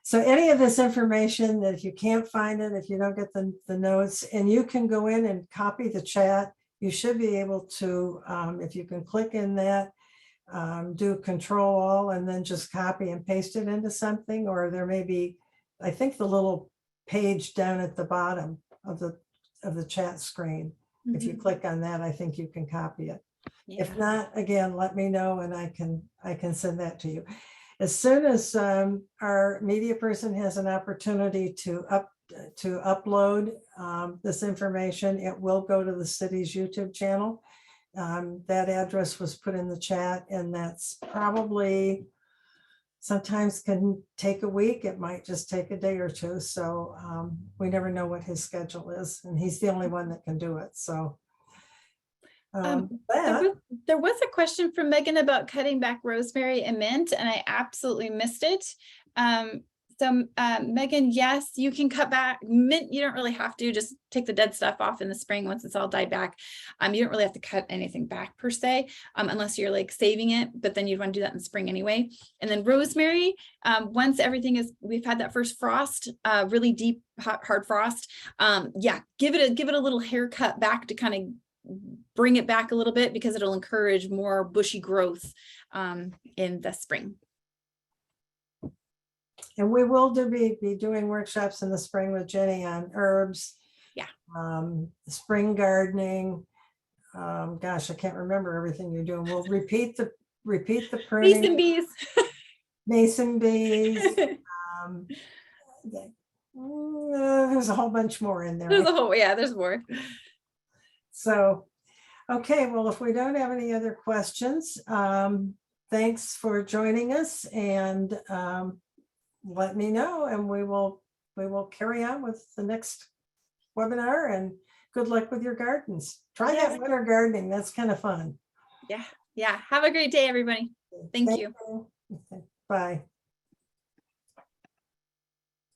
So any of this information, that if you can't find it, if you don't get the notes, and you can go in and copy the chat, you should be able to, if you can click in that, do Control All and then just copy and paste it into something. Or there may be, I think, the little page down at the bottom of the chat screen. If you click on that, I think you can copy it. Yeah. If not, again, let me know and I can send that to you. As soon as our media person has an opportunity to upload this information, it will go to the city's YouTube channel. That address was put in the chat, and that's probably sometimes can take a week. It might just take a day or two. So we never know what his schedule is, and he's the only one that can do it. So there was a question from Megan about cutting back rosemary and mint, and I absolutely missed it. So Megan, yes, you can cut back mint. You don't really have to just take the dead stuff off in the spring once it's all died back. You don't really have to cut anything back per se, unless you're like saving it, but then you'd want to do that in spring anyway. And then rosemary, once everything is, we've had that first frost, really deep, hard frost. Yeah, give it a little haircut back to kind of bring it back a little bit, because it'll encourage more bushy growth in the spring. And we will be doing workshops in the spring with Jenny on herbs. Yeah. Spring gardening. Gosh, I can't remember everything you're doing. We'll repeat the pruning. Mason bees. Mason bees. There's a whole bunch more in there. There's a whole, yeah, there's more. So, okay, well, if we don't have any other questions, thanks for joining us, and let me know, and we will carry on with the next webinar, and good luck with your gardens. Try that winter gardening. That's kind of fun. Yeah. Have a great day, everybody. Thank you. Bye.